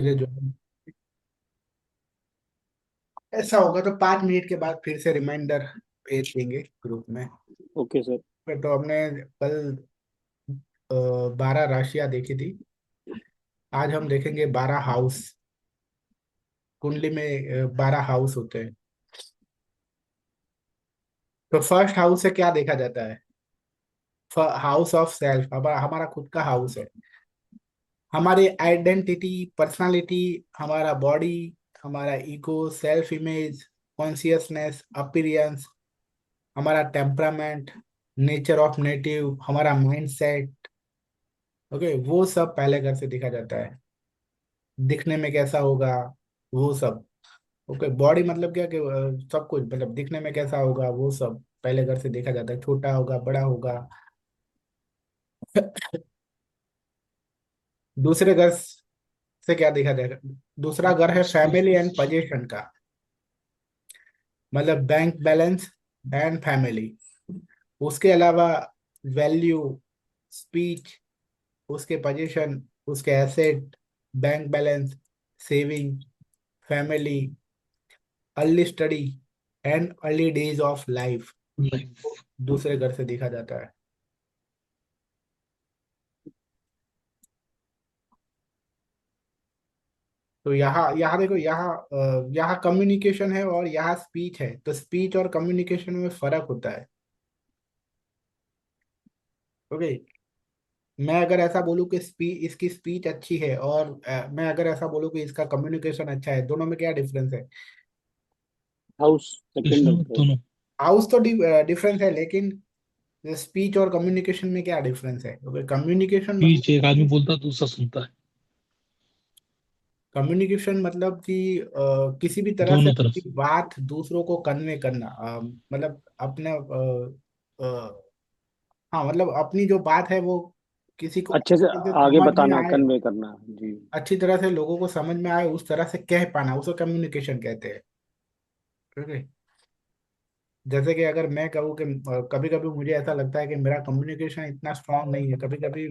ये जो ऐसा होगा तो 5 मिनट के बाद फिर से रिमाइंडर भेज देंगे ग्रुप में। Okay sir. तो हमने कल 12 राशियां देखी थी। आज हम देखेंगे 12 हाउस। कुंडली में 12 हाउस होते हैं। तो फर्स्ट हाउस से क्या देखा जाता है? हाउस ऑफ सेल्फ, हमारा हमारा खुद का हाउस है। हमारी आइडेंटिटी, पर्सनालिटी, हमारा बॉडी, हमारा ego, self image, consciousness, appearance, हमारा टेम्परामेंट, नेचर ऑफ नेटिव, हमारा माइंड सेट। ओके, वो सब पहले घर से देखा जाता है। दिखने में कैसा होगा, वो सब। ओके, बॉडी मतलब क्या कि सब कुछ, मतलब दिखने में कैसा होगा वो सब पहले घर से देखा जाता है। छोटा होगा, बड़ा होगा। दूसरे घर से क्या देखा जाएगा? दूसरा घर है फैमिली एंड पोजीशन का। मतलब बैंक बैलेंस एंड फैमिली। उसके अलावा वैल्यू, स्पीच, उसके पोजीशन, उसके asset, bank balance, saving, family, early study and early days of life, दूसरे घर से देखा जाता है। तो यहाँ यहाँ देखो, यहाँ कम्युनिकेशन है और यहाँ स्पीच है। तो स्पीच और कम्युनिकेशन में फर्क होता है। ओके, मैं अगर ऐसा बोलूँ कि इसकी स्पीच अच्छी है, और मैं अगर ऐसा बोलूँ कि इसका कम्युनिकेशन अच्छा है, दोनों में क्या डिफरेंस है? हाउस सेकंड और इसमें थर्ड। दोनों हाउस तो डिफरेंस है, लेकिन स्पीच और कम्युनिकेशन में क्या डिफरेंस है? ओके, कम्युनिकेशन मतलब, बीच एक आदमी बोलता है दूसरा सुनता है। कम्युनिकेशन मतलब कि किसी भी तरह से दोनों तरफ अपनी से। बात दूसरों को कन्वे करना। मतलब अपने हाँ, मतलब अपनी जो बात है वो किसी को अच्छे से अच्छे से आगे समझ में बताना, आए, कन्वे करना जी। अच्छी तरह से लोगों को समझ में आए, उस तरह से कह पाना, उसे कम्युनिकेशन कहते हैं। ठीक है। जैसे कि अगर मैं कहूँ कि कभी कभी मुझे ऐसा लगता है कि मेरा कम्युनिकेशन इतना स्ट्रांग नहीं है। कभी कभी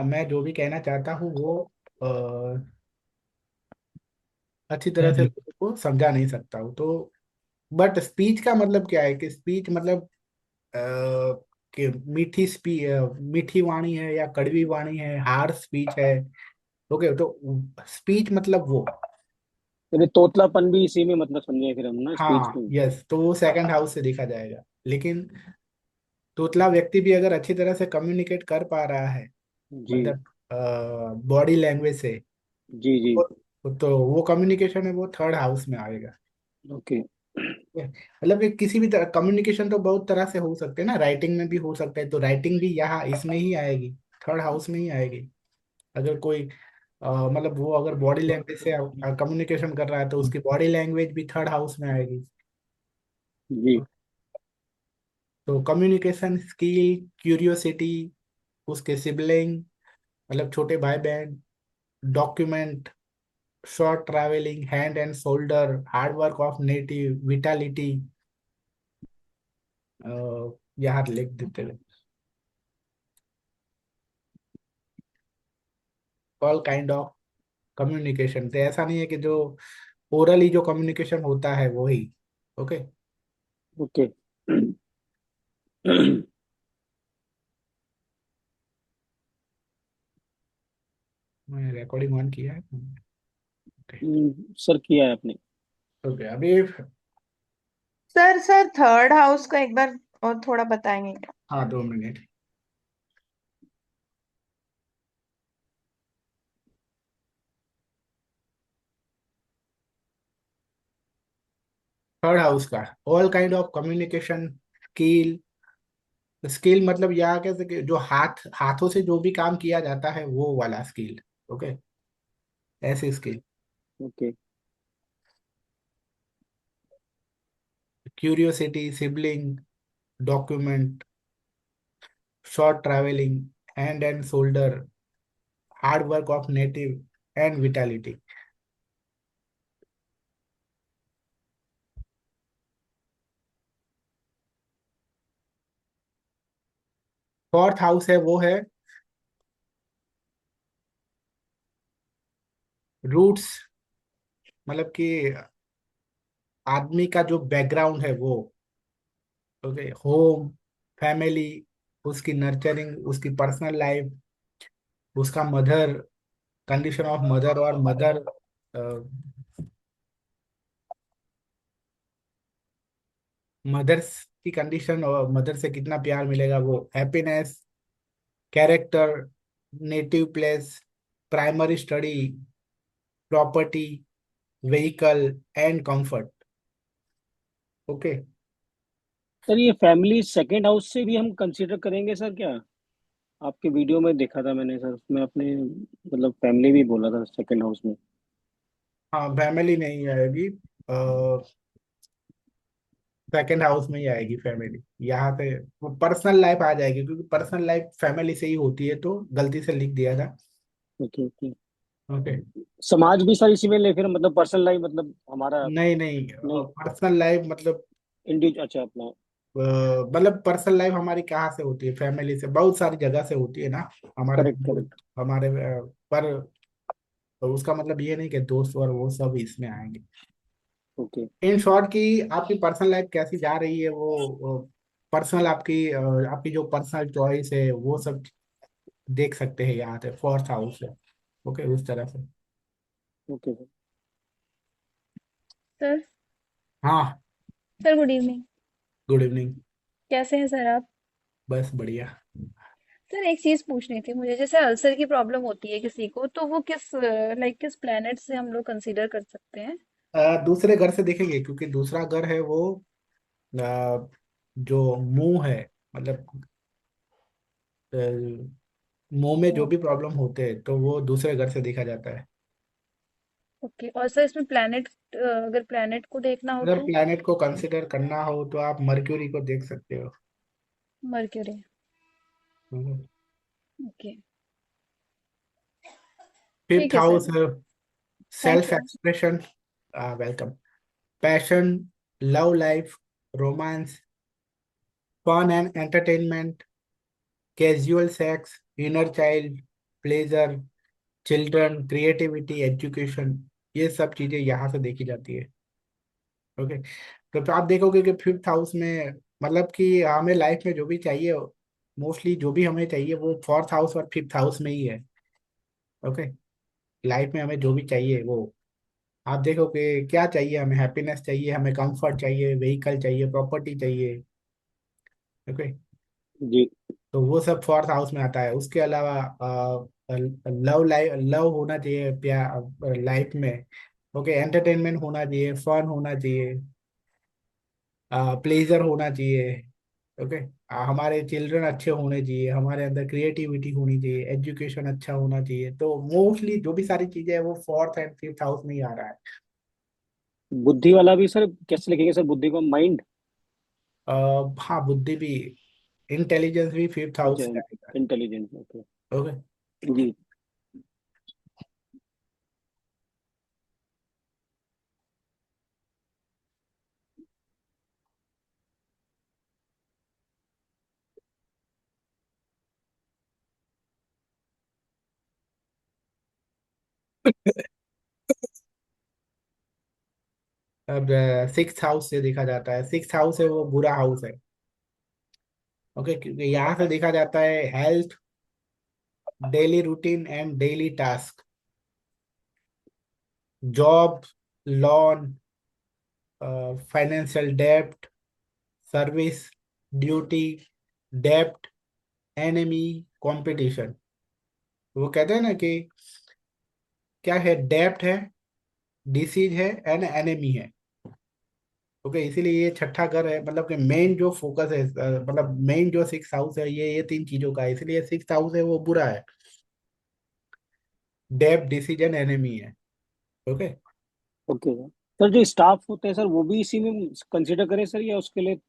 मैं जो भी कहना चाहता हूँ वो अच्छी तरह से नहीं, लोगों को समझा नहीं सकता हूँ। तो बट स्पीच का मतलब क्या है? कि स्पीच मतलब कि मीठी वाणी है या कड़वी वाणी है, हार्ड स्पीच है। ओके, तो स्पीच मतलब वो। यानी तोतलापन भी इसी में मतलब समझे फिर हम ना, स्पीच हाँ, में। यस, तो वो सेकंड हाउस से देखा जाएगा। लेकिन तोतला व्यक्ति भी अगर अच्छी तरह से कम्युनिकेट कर पा रहा है, जी मतलब बॉडी लैंग्वेज से, जी जी। तो वो कम्युनिकेशन है, वो थर्ड हाउस में आएगा। ओके। मतलब कि किसी भी तरह कम्युनिकेशन तो बहुत तरह से हो सकते हैं ना, राइटिंग में भी हो सकता है, तो राइटिंग भी यहाँ इसमें ही आएगी, थर्ड हाउस में ही आएगी। अगर कोई मतलब वो अगर बॉडी लैंग्वेज से कम्युनिकेशन कर रहा है, तो उसकी बॉडी लैंग्वेज भी थर्ड हाउस में आएगी। जी तो कम्युनिकेशन स्किल, क्यूरियोसिटी, उसके सिबलिंग, मतलब छोटे भाई बहन, document, short travelling, hand and shoulder, hard work of native, vitality, यहाँ लिख देते हैं। All kind of communication. तो ऐसा नहीं है कि जो ओरली जो कम्युनिकेशन होता है वो ही। ओके। ओके। मैं रिकॉर्डिंग ऑन किया है। ओके। सर किया है आपने। ओके, अभी सर सर थर्ड हाउस का एक बार और थोड़ा बताएंगे क्या? हाँ, 2 मिनट। थर्ड हाउस का all kind of communication skill. Skill मतलब यहाँ कैसे कि जो हाथों से जो भी काम किया जाता है वो वाला स्किल। ओके, ऐसी skill. Okay. Curiosity, sibling, document, short travelling, hand and shoulder, hard work of native and vitality. Fourth house है वो है रूट्स मतलब कि आदमी का जो बैकग्राउंड है वो, ओके, होम, फैमिली, उसकी नर्चरिंग, उसकी पर्सनल लाइफ, उसका मदर, कंडीशन ऑफ मदर और मदर, मदर्स की कंडीशन और मदर से कितना प्यार मिलेगा, वो happiness, character, native place, primary study, property, vehicle and comfort. Okay. Sir ये फैमिली सेकंड हाउस से भी हम कंसीडर करेंगे सर क्या? आपके वीडियो में देखा था मैंने सर, उसमें अपने मतलब फैमिली भी बोला था सेकंड हाउस में। हाँ, फैमिली नहीं आएगी, सेकेंड हाउस में ही आएगी फैमिली। यहाँ से वो पर्सनल लाइफ आ जाएगी, क्योंकि पर्सनल लाइफ फैमिली से ही होती है, तो गलती से लिख दिया था। Okay okay. ओके। समाज भी सर इसी में ले फिर, मतलब पर्सनल लाइफ मतलब हमारा? नहीं नहीं, नहीं, पर्सनल लाइफ मतलब इंडिविजुअल, अच्छा अपना। मतलब पर्सनल लाइफ हमारी कहाँ से होती है? फैमिली से, बहुत सारी जगह से होती है ना। हमारे करेक्ट करेक्ट। हमारे पर उसका मतलब ये नहीं कि दोस्त और वो सब इसमें आएंगे। ओके। इन शॉर्ट की आपकी पर्सनल लाइफ कैसी जा रही है, वो पर्सनल आपकी जो पर्सनल चॉइस है वो सब देख सकते हैं यहाँ से, फोर्थ हाउस है। ओके, उस तरह से। Okay sir. सर। हाँ। Sir good evening. Good evening. कैसे हैं सर आप? बस बढ़िया। सर एक चीज पूछनी थी मुझे, जैसे अल्सर की प्रॉब्लम होती है किसी को, तो वो किस प्लेनेट से हम लोग कंसीडर कर सकते हैं? दूसरे घर से देखेंगे, क्योंकि दूसरा घर है वो अ, जो मुंह है, मतलब अ, मुंह में जो भी प्रॉब्लम होते हैं तो वो दूसरे घर से देखा जाता है। ओके, और सर इसमें अगर प्लेनेट को देखना हो अगर तो? प्लैनेट को कंसिडर करना हो तो आप मर्क्यूरी को देख सकते हो। मर्क्यूरी। हम्म। ओके। फिफ्थ ठीक है हाउस सर। है thank self you. Expression, welcome, passion, love life, romance, fun and entertainment, casual sex, inner child, pleasure, children, creativity, education, ये सब चीजें यहाँ से देखी जाती है। ओके। तो आप देखोगे कि फिफ्थ हाउस में मतलब कि हमें लाइफ में जो भी चाहिए, मोस्टली जो भी हमें चाहिए वो फोर्थ हाउस और फिफ्थ हाउस में ही है। ओके। लाइफ में हमें जो भी चाहिए वो आप देखोगे, क्या चाहिए हमें? हैप्पीनेस चाहिए, हमें कंफर्ट चाहिए, व्हीकल चाहिए, प्रॉपर्टी चाहिए। ओके। जी। तो वो सब फोर्थ हाउस में आता है। उसके अलावा लव होना चाहिए, प्यार लाइफ में। ओके, एंटरटेनमेंट होना चाहिए, फन होना चाहिए, प्लेजर होना चाहिए। ओके। हमारे चिल्ड्रन अच्छे होने चाहिए, हमारे अंदर क्रिएटिविटी होनी चाहिए, एजुकेशन अच्छा होना चाहिए। तो मोस्टली जो भी सारी चीजें है वो फोर्थ एंड फिफ्थ हाउस में ही आ रहा है। बुद्धि वाला भी सर कैसे लिखेंगे सर, बुद्धि को माइंड? हाँ, बुद्धि भी, इंटेलिजेंस भी फिफ्थ अच्छा, हाउस से आएगा। Intelligence, okay. ओके। जी। अब सिक्स हाउस से देखा जाता है। सिक्स हाउस है वो बुरा हाउस है। ओके, क्योंकि यहाँ से देखा जाता है health, daily routine and daily task, job, loan, financial dept, service, duty, dept, enemy, competition. वो कहते हैं ना कि क्या है, डेप्ट है, डिसीज है एंड एनिमी है। ओके, इसीलिए ये छठा घर है, मतलब कि मेन जो फोकस है, मतलब मेन जो सिक्स हाउस है ये तीन चीजों का है, इसलिए सिक्स हाउस है वो बुरा है। डेप्ट, डिसीजन, एनिमी है। ओके। Okay sir. सर जो स्टाफ होते हैं सर वो भी इसी में कंसीडर करें सर, या उसके लिए?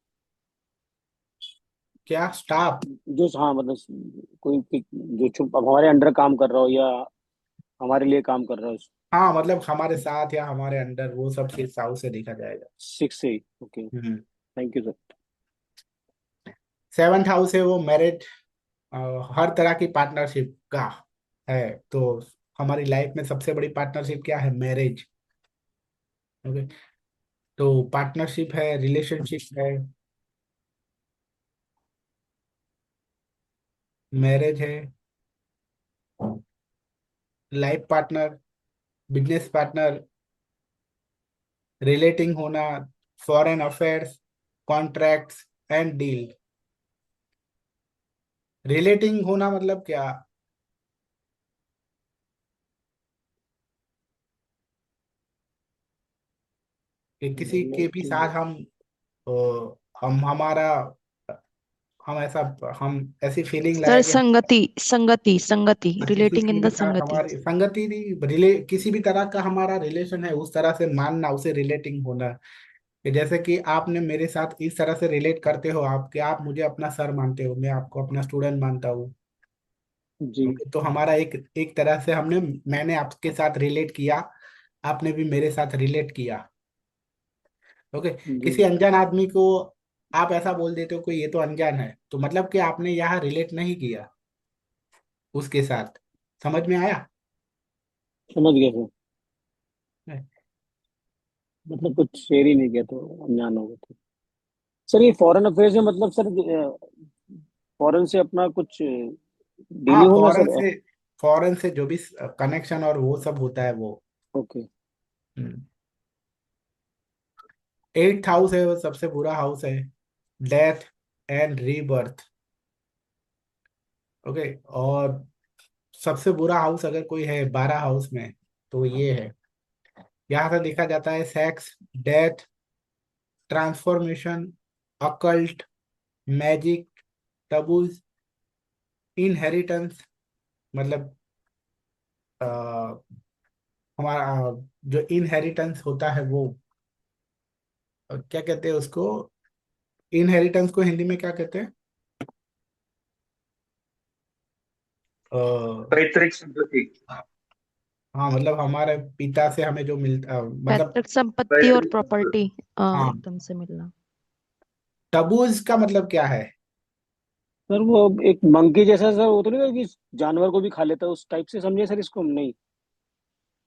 क्या स्टाफ? जो हाँ मतलब जो चुप अब हमारे अंडर काम कर रहा हो या हमारे लिए काम कर रहा हो? हाँ, मतलब हमारे साथ या हमारे अंडर, वो सब सिक्स हाउस से देखा जाएगा। सिक्स से ही, okay. Hmm. Thank you sir. Seventh house है वो मैरिज, हर तरह की पार्टनरशिप का है। तो हमारी लाइफ में सबसे बड़ी पार्टनरशिप क्या है? मैरिज। ओके, तो पार्टनरशिप है, रिलेशनशिप है, मैरिज है, life partner, business partner, relating होना, foreign affairs, contracts and deal. Relating होना मतलब क्या? कि किसी के भी रिलेटिव। साथ हम हमारा हम ऐसा हम ऐसी फीलिंग सर लाए कि संगति संगति संगति किसी रिलेटिंग इन के द साथ संगति। हमारी संगति नहीं, किसी भी तरह का हमारा रिलेशन है उस तरह से मानना, उसे रिलेटिंग होना। कि जैसे कि आपने मेरे साथ इस तरह से रिलेट करते हो, आप कि आप मुझे अपना सर मानते हो, मैं आपको अपना स्टूडेंट मानता हूँ। जी ओके, तो हमारा एक एक तरह से मैंने आपके साथ रिलेट किया, आपने भी मेरे साथ रिलेट किया। ओके, जी। किसी अनजान आदमी को आप ऐसा बोल देते हो कि ये तो अनजान है, तो मतलब कि आपने यहाँ रिलेट नहीं किया उसके साथ। समझ में आया? समझ गया सर। मतलब कुछ शेयर ही नहीं किया तो अनजान हो गए थे। सर ये फॉरेन अफेयर्स में मतलब सर फॉरेन से अपना कुछ हाँ, डीलिंग होना फॉरेन सर। से, फॉरेन से जो भी कनेक्शन और वो सब होता है वो। ओके। एट्थ हाउस है, वो सबसे बुरा हाउस है, डेथ एंड रीबर्थ। ओके, और सबसे बुरा हाउस अगर कोई है 12 हाउस में, तो ये है। यहाँ से देखा जाता है sex, death, transformation, occult, magic, taboos, inheritance, मतलब हमारा जो इनहेरिटेंस होता है वो, क्या कहते हैं उसको? इनहेरिटेंस को हिंदी में क्या कहते हैं? अ, पैतृक संपत्ति। हाँ, मतलब हमारे पिता से हमें जो मिलता, मतलब पैतृक संपत्ति और पैतृक संपत्ति। प्रॉपर्टी हाँ। एकदम से मिलना। टबूज का मतलब क्या है? सर वो एक मंकी जैसा सर, वो तो नहीं होता कि जानवर को भी खा लेता है, उस टाइप से समझे सर इसको हम नहीं।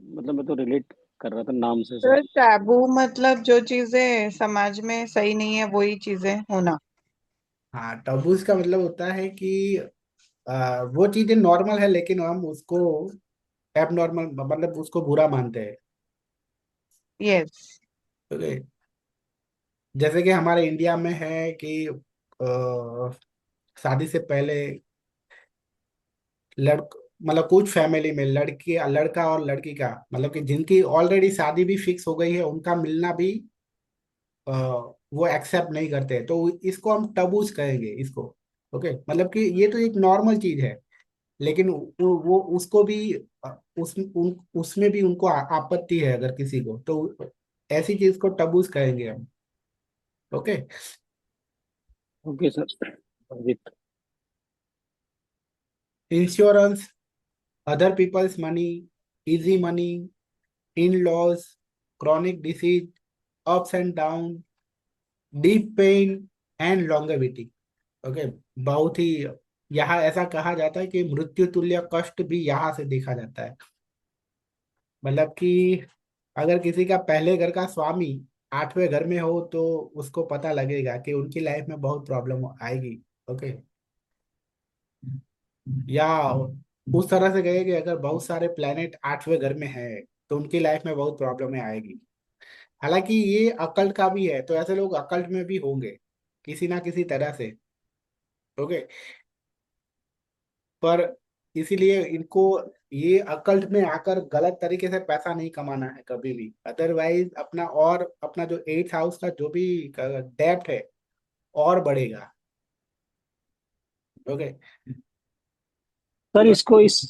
मतलब मैं तो रिलेट कर रहा था नाम से सर। सर टैबू मतलब जो चीजें समाज में सही नहीं है वही चीजें होना। हाँ, टबूज का मतलब होता है कि वो चीजें नॉर्मल है लेकिन हम उसको एबनॉर्मल, मतलब उसको बुरा मानते हैं। यस। ओके, जैसे कि हमारे इंडिया में है कि शादी से पहले लड़क मतलब कुछ फैमिली में लड़की, लड़का और लड़की का, मतलब कि जिनकी ऑलरेडी शादी भी फिक्स हो गई है, उनका मिलना भी अ, वो एक्सेप्ट नहीं करते, तो इसको हम टबूज कहेंगे इसको। ओके, मतलब कि ये तो एक नॉर्मल चीज है, लेकिन वो उसको भी उसमें भी उनको आपत्ति है अगर किसी को, तो ऐसी चीज को टबूज कहेंगे हम। Okay, okay sir. With. Insurance, other people's money, easy money, in laws, chronic disease, ups and down, deep pain and longevity. Okay, बहुत ही, यहाँ ऐसा कहा जाता है कि मृत्यु तुल्य कष्ट भी यहाँ से देखा जाता है। मतलब कि अगर किसी का पहले घर का स्वामी 8वें घर में हो, तो उसको पता लगेगा कि उनकी लाइफ में बहुत प्रॉब्लम आएगी। ओके, या उस तरह से कहे कि अगर बहुत सारे प्लेनेट 8वें घर में है, तो उनकी लाइफ में बहुत प्रॉब्लमें आएगी। हालांकि ये अकल्ट का भी है, तो ऐसे लोग अकल्ट में भी होंगे किसी ना किसी तरह से। ओके, पर इसीलिए इनको ये अकल्ट में आकर गलत तरीके से पैसा नहीं कमाना है कभी भी, अदरवाइज अपना जो 8th हाउस का जो भी डेप्ट है और बढ़ेगा। ओके, सर पर इसको इस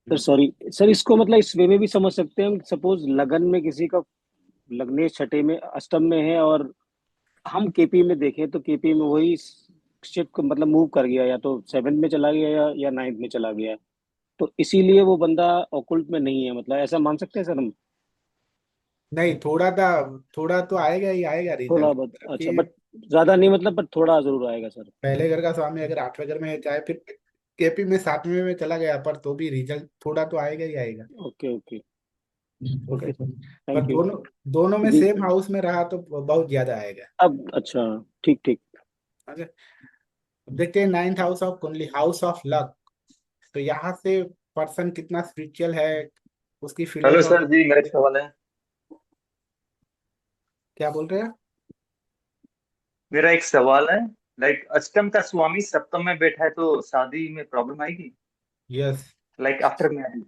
सर सॉरी सर, इसको मतलब इस वे में भी समझ सकते हैं हम। सपोज लगन में किसी का लग्नेश छठे में अष्टम में है, और हम केपी में देखें तो केपी में वही शिफ्ट मतलब मूव कर गया, या तो 7th में चला गया या 9th में चला गया, तो इसीलिए वो बंदा ऑकुल्ट में नहीं है, मतलब ऐसा मान सकते हैं सर हम। नहीं, थोड़ा तो आएगा ही आएगा रीजन, थोड़ा बहुत मतलब अच्छा, कि बट ज्यादा नहीं, मतलब बट थोड़ा जरूर आएगा सर। पहले घर का स्वामी अगर 8वें घर में है, चाहे फिर केपी में 7वें में चला गया, पर तो भी रिजल्ट थोड़ा तो आएगा ही आएगा। Okay okay. Okay. Okay sir, पर थैंक यू। दोनों दोनों में जी। सेम हाउस में रहा तो बहुत ज्यादा आएगा। अब अच्छा, ठीक ठीक। अच्छा, अब देखते हैं नाइन्थ हाउस ऑफ कुंडली, हाउस ऑफ लक। तो यहाँ से पर्सन कितना स्पिरिचुअल है, उसकी हेलो फिलोसॉफी। सर जी, मेरा एक सवाल है। क्या बोल रहे हैं? मेरा एक सवाल है। लाइक अष्टम का स्वामी सप्तम में बैठा है तो शादी में प्रॉब्लम आएगी? यस। Like after marriage.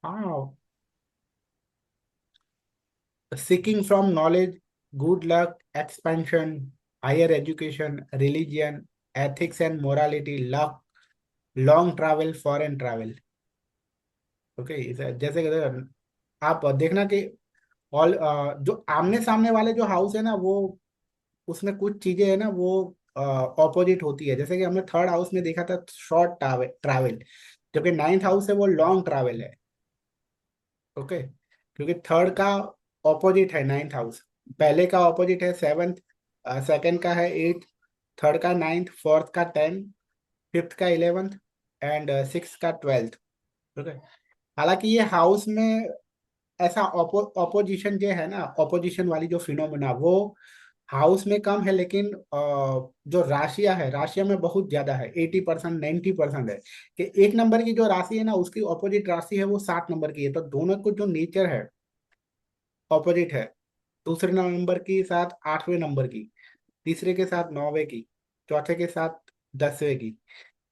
हाँ, seeking from knowledge, good luck, expansion, higher education, religion, ethics and morality, luck, long travel, foreign travel. Okay, जैसे कि आप देखना कि ऑल जो आमने सामने वाले जो हाउस है ना, वो उसमें कुछ चीजें है ना, वो ऑपोजिट होती है। जैसे कि हमने थर्ड हाउस में देखा था शॉर्ट ट्रैवल, जबकि नाइन्थ हाउस है वो लॉन्ग ट्रैवल है। ओके, क्योंकि थर्ड का ऑपोजिट है नाइन्थ हाउस, पहले का ऑपोजिट है सेवन्थ, सेकंड का है एट्थ, थर्ड का नाइन्थ, फोर्थ का 10, फिफ्थ का 11th एंड सिक्स का 12th। ओके, हालांकि ये हाउस में ऐसा ऑपोजिशन जो है ना, ऑपोजिशन वाली जो फिनोमेना वो हाउस में कम है, लेकिन जो राशियां है, राशियां में बहुत ज्यादा है, 80% 90% है। कि एक नंबर की जो राशि है ना, उसकी ऑपोजिट राशि है वो 7 नंबर की है। तो दोनों को जो नेचर है ऑपोजिट है, दूसरे नंबर के साथ 8वें नंबर की, तीसरे के साथ 9वें की, चौथे के साथ 10वें की,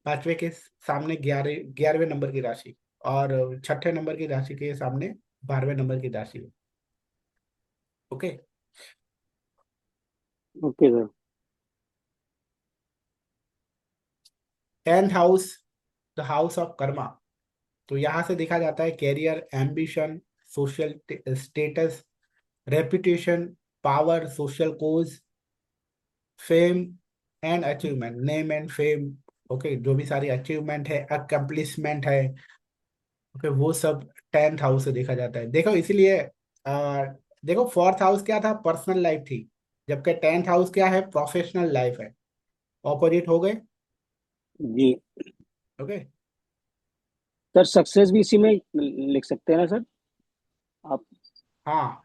पांचवे के सामने 11वें नंबर की राशि, और छठे नंबर की राशि के सामने 12वें नंबर की राशि। Okay. Okay sir. 10th house, the house of karma. तो यहाँ से देखा जाता है career, ambition, social status, reputation, power, social cause, fame and achievement, name and fame. Okay, जो भी सारी अचीवमेंट है, अकम्पलिशमेंट है, ओके, वो सब 10th हाउस से देखा जाता है। देखो इसीलिए आ, देखो फोर्थ हाउस क्या था, पर्सनल लाइफ थी, जबकि 10th हाउस क्या है, प्रोफेशनल लाइफ है। ऑपोजिट हो गए। जी ओके। सर, सक्सेस भी इसी में लिख सकते हैं ना सर आप? हाँ,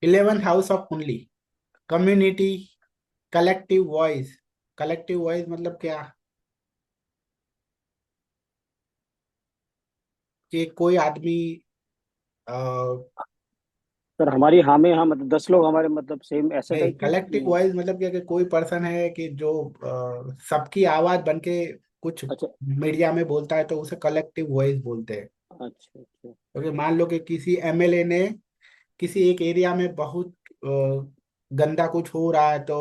11th हाउस ऑफ कुंडली, community, collective voice. Collective voice मतलब क्या, कि कोई आदमी अ, सर हमारी हाँ में हाँ, मतलब 10 लोग हमारे, मतलब सेम ऐसा नहीं, टाइप की कलेक्टिव वॉइस मतलब क्या कि कोई पर्सन है कि जो सबकी आवाज बन के कुछ अच्छा मीडिया में बोलता है, तो उसे कलेक्टिव वॉइस बोलते हैं। अच्छा अच्छा। क्योंकि मान लो कि किसी एमएलए ने किसी एक एरिया में बहुत गंदा कुछ हो रहा है, तो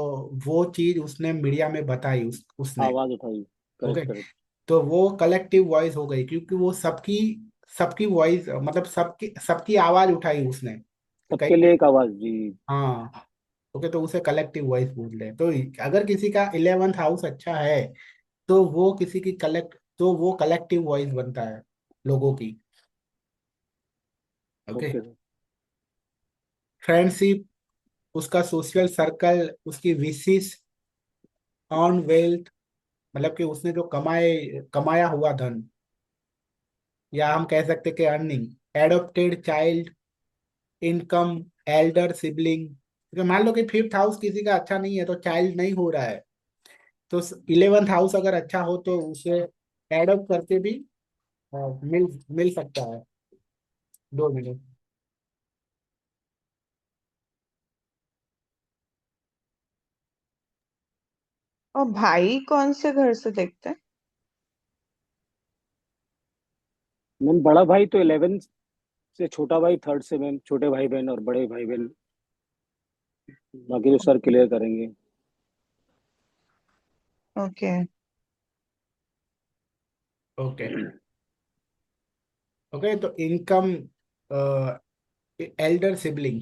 वो चीज उसने मीडिया में बताई, उसने। आवाज उठाई। Okay, correct correct. तो वो कलेक्टिव वॉइस हो गई, क्योंकि वो सबकी सबकी वॉइस मतलब सबकी सबकी आवाज उठाई उसने। सबके कहीं, लिए एक आवाज जी। हाँ। ओके, तो उसे कलेक्टिव वॉइस बोल रहे हैं। तो अगर किसी का 11th हाउस अच्छा है, तो वो किसी की तो वो कलेक्टिव वॉइस बनता है लोगों की। Okay, okay sir. फ्रेंडशिप, उसका सोशल सर्कल, उसकी विशेष ऑन वेल्थ, मतलब कि उसने जो कमाया हुआ धन, या हम कह सकते कि earning, adopted child, income, Elder sibling. तो मान लो कि फिफ्थ हाउस किसी का अच्छा नहीं है, तो चाइल्ड नहीं हो रहा है, तो 11th हाउस अगर अच्छा हो तो उसे एडॉप्ट करके भी मिल मिल सकता है। 2 मिनट। और भाई कौन से घर से देखते हैं? मैम बड़ा भाई तो 11 से, छोटा भाई थर्ड से मैम, छोटे भाई बहन और बड़े भाई बहन बाकी तो सर क्लियर करेंगे। ओके। ओके। ओके, तो इनकम, एल्डर सिबलिंग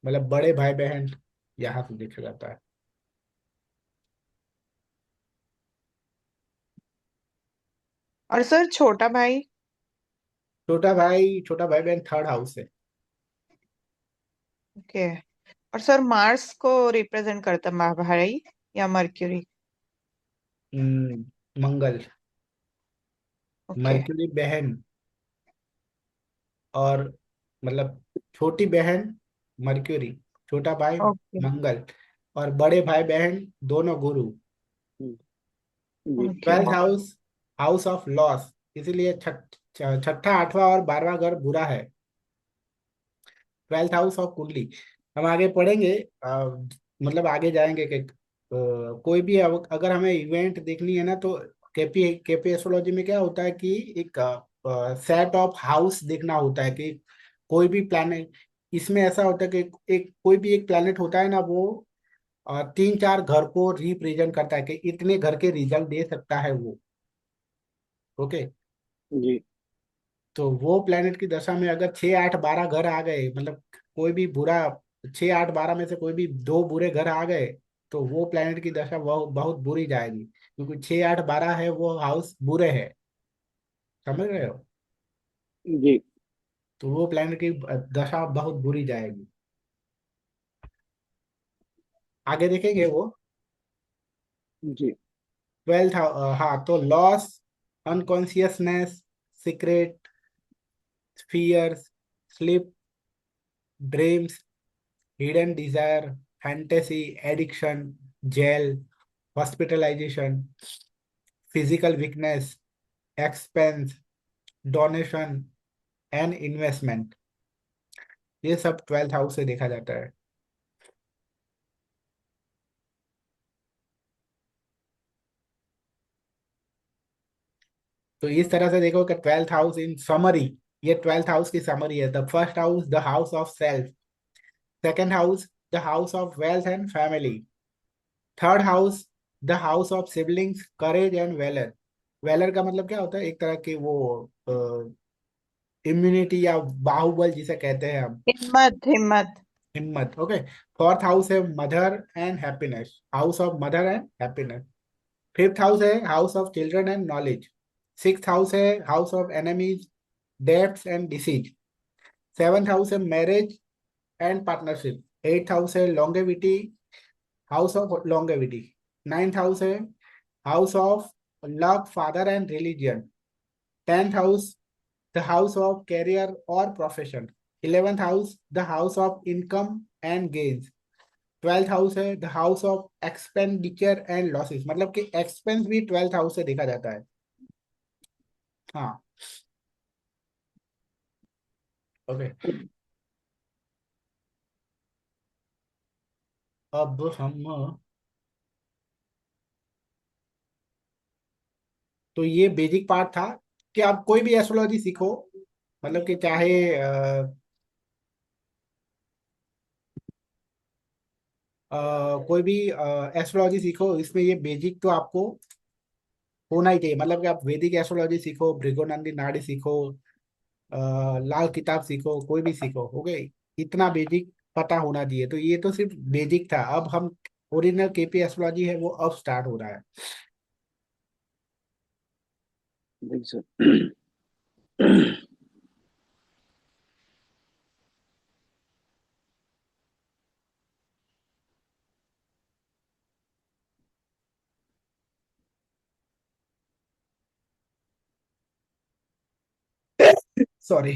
मतलब बड़े भाई बहन, यहाँ से देखा जाता है। और सर छोटा भाई? छोटा भाई बहन थर्ड हाउस है। ओके। और सर मार्स को रिप्रेजेंट करता है भाई या मर्क्यूरी? मंगल। ओके। मरक्यूरी बहन, और मतलब छोटी बहन मरक्यूरी, छोटा भाई ओके। मंगल, और बड़े भाई बहन दोनों गुरु। हम्म, जी। Okay. Twelfth house, house of loss, इसीलिए छठा, आठवां और 12वां घर बुरा है। ट्वेल्थ हाउस ऑफ कुंडली, हम आगे पढ़ेंगे, मतलब आगे जाएंगे कि कोई भी अगर हमें इवेंट देखनी है ना, तो केपी एस्ट्रोलॉजी में क्या होता है कि एक सेट ऑफ हाउस देखना होता है कि कोई भी प्लैनेट, इसमें ऐसा होता है कि एक कोई भी एक प्लैनेट होता है ना, वो 3-4 घर को रिप्रेजेंट करता है कि इतने घर के रिजल्ट दे सकता है वो। ओके। जी। तो वो प्लेनेट की दशा में अगर 6, 8, 12 घर आ गए, मतलब कोई भी बुरा, 6, 8, 12 में से कोई भी 2 बुरे घर आ गए, तो वो प्लेनेट की दशा बहुत बहुत बुरी जाएगी, क्योंकि 6, 8, 12 है वो हाउस बुरे है। समझ रहे हो? जी। तो वो प्लेनेट की दशा बहुत बुरी जाएगी। आगे देखेंगे वो। जी। ट्वेल्थ, हाँ, तो loss, unconsciousness, secret, fears, sleep, dreams, hidden desire, fantasy, addiction, jail, hospitalisation, physical weakness, expense, donation and investment, ये सब ट्वेल्थ हाउस से देखा जाता है। तो इस तरह से देखो कि ट्वेल्थ हाउस इन समरी, ये ट्वेल्थ हाउस की समरी है। The first house the house of self, second house the house of wealth and family, third house the house of siblings, courage and valour. Valour का मतलब क्या होता है, एक तरह के वो इम्यूनिटी या बाहुबल जिसे कहते हैं हम, हिम्मत हिम्मत। हिम्मत। ओके। फोर्थ हाउस है mother and happiness, house of mother and happiness. Fifth house है house of children and knowledge. Sixth house है house of enemies, debts and disease. Seventh house है marriage and partnership. Eighth house है longevity, house of longevity. Ninth house है house of love, father and religion. Tenth house the house of career or profession। 11th house the house of income and gains। 12th house है the house of expenditure and losses, मतलब कि expense भी 12th house से देखा जाता है। हाँ। Okay. अब हम, तो ये बेसिक पार्ट था कि आप कोई भी एस्ट्रोलॉजी सीखो, मतलब कि चाहे कोई भी एस्ट्रोलॉजी सीखो, इसमें ये बेसिक तो आपको होना ही चाहिए। मतलब कि आप वैदिक एस्ट्रोलॉजी सीखो, भृगुनंदी नाड़ी सीखो, लाल किताब सीखो, कोई भी सीखो, ओके, इतना बेसिक पता होना चाहिए। तो ये तो सिर्फ बेसिक था। अब हम ओरिजिनल केपी एस्ट्रोलॉजी है वो अब स्टार्ट हो रहा है। जी सर। सॉरी।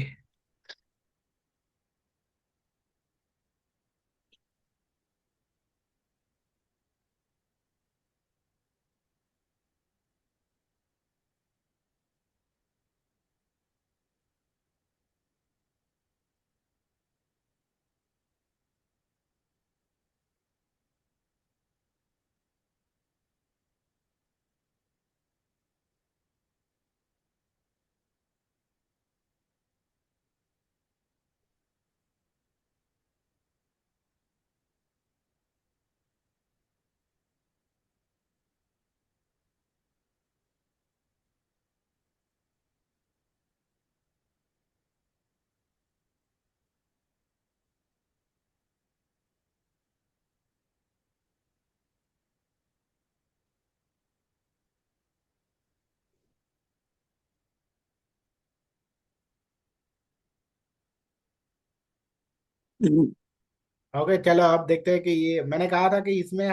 ओके चलो अब देखते हैं कि ये मैंने कहा था कि इसमें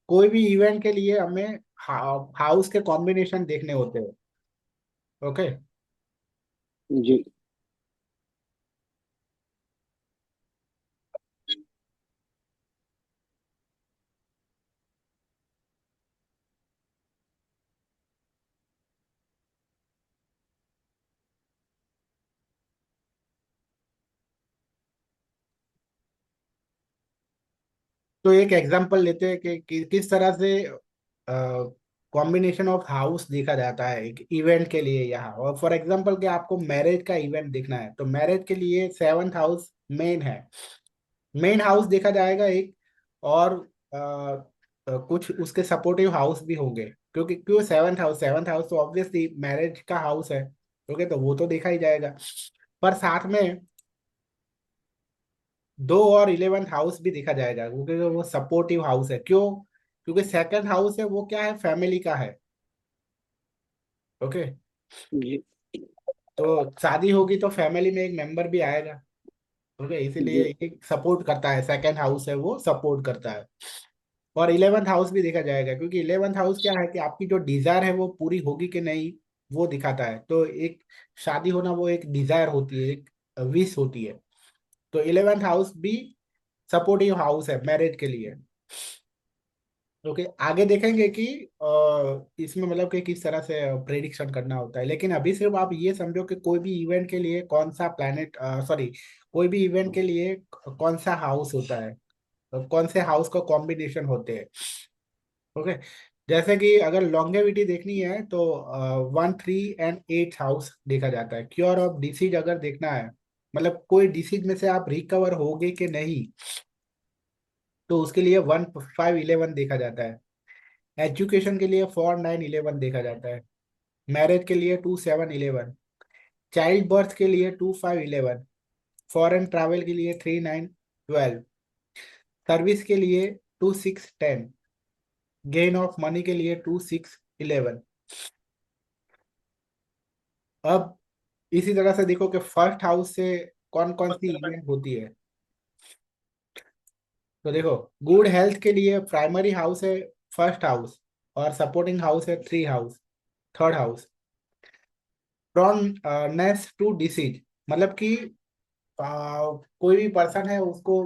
कोई भी इवेंट के लिए हमें हाउस के कॉम्बिनेशन देखने होते हैं। ओके। जी तो एक एग्जांपल लेते हैं कि किस तरह से कॉम्बिनेशन ऑफ हाउस देखा जाता है एक इवेंट के लिए यहाँ। और फॉर एग्जांपल कि आपको मैरिज का इवेंट देखना है तो मैरिज के लिए सेवंथ हाउस मेन है। मेन हाउस देखा जाएगा एक। और कुछ उसके सपोर्टिव हाउस भी होंगे क्योंकि क्यों सेवंथ हाउस तो ऑब्वियसली मैरिज का हाउस है। ओके तो वो तो देखा ही जाएगा। पर साथ में दो और इलेवेंथ हाउस भी देखा जाएगा क्योंकि वो सपोर्टिव हाउस है। क्यों? क्योंकि सेकंड हाउस है वो क्या है, फैमिली का है। ओके। जी तो शादी होगी तो फैमिली में एक मेंबर भी आएगा। ओके इसीलिए जी एक सपोर्ट करता है, सेकंड हाउस है वो सपोर्ट करता है। और इलेवेंथ हाउस भी देखा जाएगा क्योंकि इलेवेंथ हाउस क्या है कि आपकी जो डिजायर है वो पूरी होगी कि नहीं वो दिखाता है। तो एक शादी होना वो एक डिजायर होती है, एक विश होती है। तो इलेवेंथ हाउस भी सपोर्टिव हाउस है मैरिज के लिए। ओके आगे देखेंगे कि इसमें मतलब कि किस तरह से प्रेडिक्शन करना होता है। लेकिन अभी सिर्फ आप ये समझो कि कोई भी इवेंट के लिए कौन सा प्लैनेट, सॉरी, कोई भी इवेंट के लिए कौन सा हाउस होता है, कौन से हाउस का कॉम्बिनेशन होते हैं। ओके। जैसे कि अगर लॉन्गेविटी देखनी है तो 1, 3 एंड 8 हाउस देखा जाता है। क्योर ऑफ डिसीज अगर देखना है, मतलब कोई डिसीज में से आप रिकवर होगे कि नहीं, तो उसके लिए 1, 5, 11 देखा जाता है। एजुकेशन के लिए 4, 9, 11 देखा जाता है। मैरिज के लिए 2, 7, 11। चाइल्ड बर्थ के लिए 2, 5, 11। फॉरेन ट्रैवल के लिए 3, 9, 12। सर्विस के लिए 2, 6, 10। गेन ऑफ मनी के लिए 2, 6, 11। अब इसी तरह से देखो कि फर्स्ट हाउस से कौन कौन सी इवेंट होती है। तो देखो गुड हेल्थ के लिए प्राइमरी हाउस है फर्स्ट हाउस, और सपोर्टिंग हाउस है थर्ड हाउस। प्रॉननेस टू डिसीज, मतलब कि कोई भी पर्सन है उसको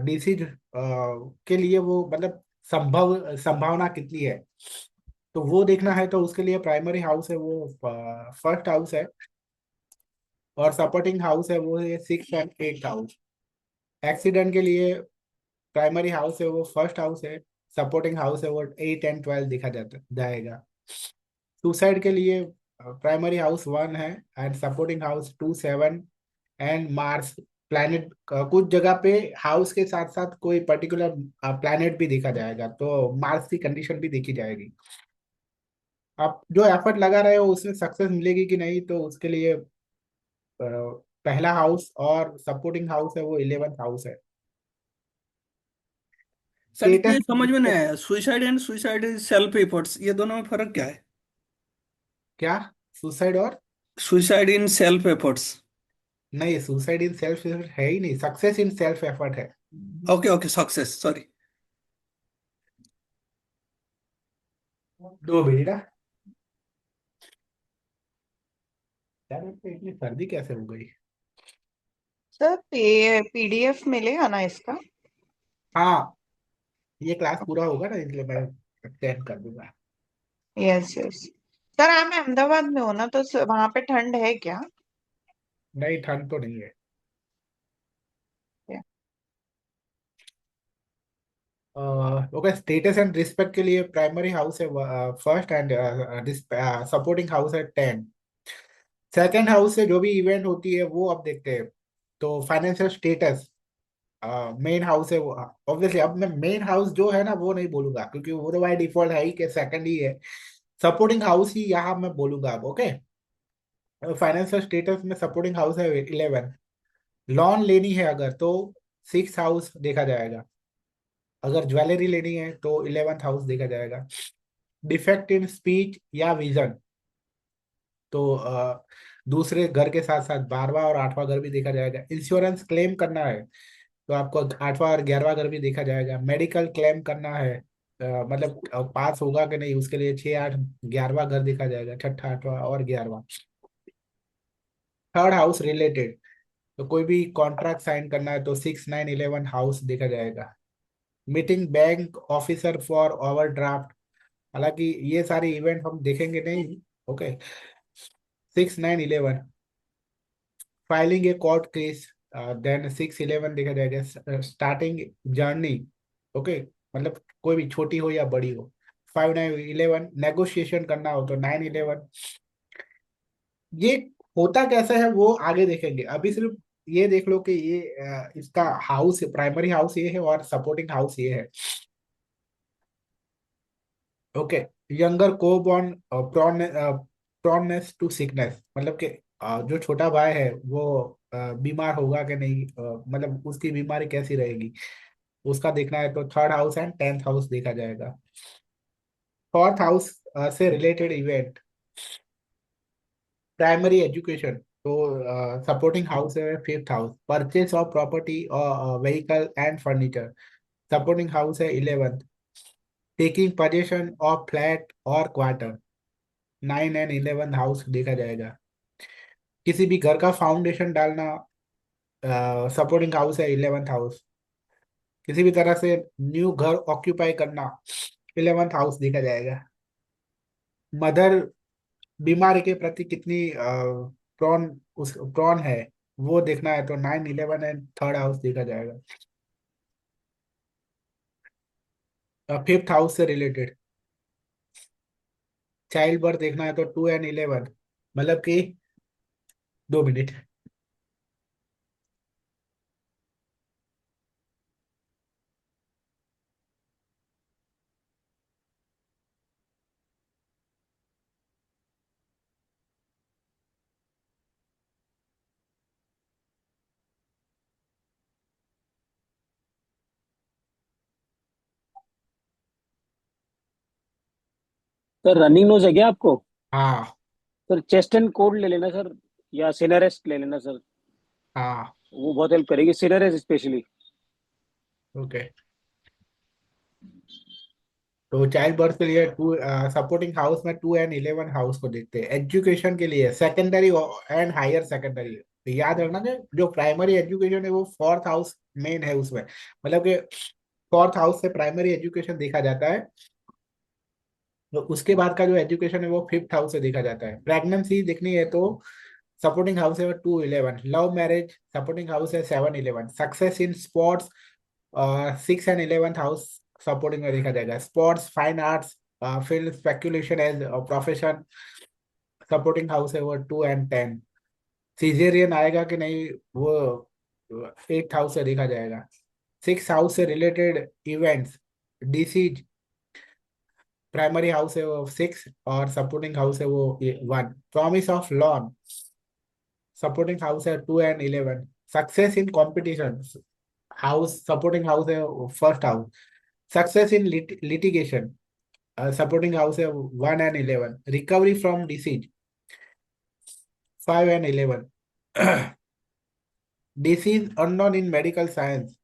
डिसीज के लिए वो मतलब संभावना कितनी है, तो वो देखना है। तो उसके लिए प्राइमरी हाउस है वो फर्स्ट हाउस है, और सपोर्टिंग हाउस है वो है 6 एंड 8 हाउस। एक्सीडेंट के लिए प्राइमरी हाउस है वो फर्स्ट हाउस है, सपोर्टिंग हाउस है वो 8 एंड 12 देखा जाता जाएगा। सुसाइड के लिए प्राइमरी हाउस 1 है, and supporting house 2, 7। And Mars planet, कुछ जगह पे हाउस के साथ साथ कोई पर्टिकुलर प्लैनेट भी देखा जाएगा, तो मार्स की कंडीशन भी देखी जाएगी। आप जो एफर्ट लगा रहे हो उसमें सक्सेस मिलेगी कि नहीं, तो उसके लिए पहला हाउस और सपोर्टिंग हाउस है वो 11th हाउस है। सर ये स्टेटस। समझ में नहीं आया, suicide and suicide self efforts, ये दोनों में फर्क क्या है? क्या? सुसाइड और? Suicide in self efforts. नहीं, सुसाइड इन सेल्फ है ही नहीं, सक्सेस इन सेल्फ एफर्ट है। Okay okay, success, sorry. 2 minute यार, इतनी सर्दी कैसे हो गई? सर पीडीएफ मिलेगा ना इसका? हाँ, ये क्लास पूरा होगा ना इसलिए मैं सेंड कर दूंगा। Yes yes. सर आप अहमदाबाद में हो ना, तो वहां पे ठंड है क्या? नहीं, ठंड तो नहीं है। ओके, स्टेटस एंड रिस्पेक्ट के लिए प्राइमरी हाउस है फर्स्ट, एंड सपोर्टिंग हाउस है 10। सेकंड हाउस से जो भी इवेंट होती है वो अब देखते हैं। तो फाइनेंशियल स्टेटस मेन हाउस है वो। ऑब्वियसली अब मैं मेन हाउस जो है ना वो नहीं बोलूंगा क्योंकि वो तो बाय डिफॉल्ट है ही कि सेकंड ही है। सपोर्टिंग हाउस ही यहाँ मैं बोलूंगा अब। ओके। फाइनेंशियल स्टेटस में सपोर्टिंग हाउस है 11। लोन लेनी है अगर तो 6 हाउस देखा जाएगा। अगर ज्वेलरी लेनी है तो 11th हाउस देखा जाएगा। डिफेक्ट इन स्पीच या विजन, तो दूसरे घर के साथ साथ 12वां और 8वां घर भी देखा जाएगा। इंश्योरेंस क्लेम करना है तो आपको 8वां और 11वां घर भी देखा जाएगा। मेडिकल क्लेम करना है, मतलब पास होगा कि नहीं उसके लिए 6, 8, 11वां घर देखा जाएगा, छठा, 8वां और 11वां। थर्ड हाउस रिलेटेड, तो कोई भी कॉन्ट्रैक्ट साइन करना है तो 6, 9, 11 हाउस देखा जाएगा। Meeting bank officer for overdraft, हालांकि ये सारे इवेंट हम देखेंगे नहीं। Okay, 6, 9, 11 filing a court case, then 6, 11 देखा जाएगा। स्टार्टिंग जर्नी, ओके, मतलब कोई भी छोटी हो या बड़ी हो। 5, 9, 11 नेगोशिएशन करना हो तो 9, 11। ये होता कैसा है वो आगे देखेंगे, अभी सिर्फ ये देख लो कि ये इसका हाउस, प्राइमरी हाउस ये है और सपोर्टिंग हाउस ये है। ओके, यंगर को बॉर्न प्रॉननेस टू सिकनेस, मतलब कि जो छोटा भाई है वो बीमार होगा कि नहीं, मतलब उसकी बीमारी कैसी रहेगी उसका देखना है तो third house and 10th house देखा जाएगा। फोर्थ हाउस से रिलेटेड इवेंट, प्राइमरी एजुकेशन, तो सपोर्टिंग हाउस है 5th house. Purchase of property और vehicle and furniture, supporting house है 11th। Taking possession of flat और क्वार्टर, 9 एंड 11 हाउस देखा जाएगा। किसी भी घर का फाउंडेशन डालना, सपोर्टिंग हाउस है 11th हाउस। किसी भी तरह से न्यू घर ऑक्यूपाई करना, 11th हाउस देखा जाएगा। मदर बीमारी के प्रति कितनी प्रॉन है वो देखना है तो 9, 11 एंड थर्ड हाउस देखा जाएगा। 5th हाउस से रिलेटेड चाइल्ड बर्थ देखना है तो 2 एंड 11, मतलब कि 2 मिनट। सर रनिंग नोज है क्या आपको? हाँ। सर चेस्ट एंड कोड ले लेना सर, या सिनरेस्ट ले लेना सर, हाँ। वो बहुत हेल्प करेगी, सिनरेस्ट स्पेशली। ओके, तो चाइल्ड बर्थ के लिए टू, सपोर्टिंग हाउस में 2 एंड 11 हाउस को देखते हैं। एजुकेशन के लिए सेकेंडरी एंड हायर सेकेंडरी, तो याद रखना कि जो प्राइमरी एजुकेशन है वो 4th हाउस मेन है उसमें, मतलब कि 4th हाउस से प्राइमरी एजुकेशन देखा जाता है। तो उसके बाद का जो एजुकेशन है वो 5th हाउस से देखा जाता है। प्रेगनेंसी देखनी है तो सपोर्टिंग हाउस है 2, 11। लव मैरिज, सपोर्टिंग हाउस है 7, 11। Success in sports, 6 and 11th house supporting में देखा जाएगा। Sports, fine arts, field, speculation as profession, supporting house है वो 2 एंड 10। सीजेरियन आएगा कि नहीं वो 8th हाउस से देखा जाएगा। 6th हाउस से related events, disease, primary house है वो 6 और सपोर्टिंग हाउस है वो 1। Promise of loan, supporting house है 2 and 11। Success in competition, house supporting house है first house. Success in litigation, supporting house है 1 and 11। Recovery from disease, 5 and 11। Disease unknown in medical science,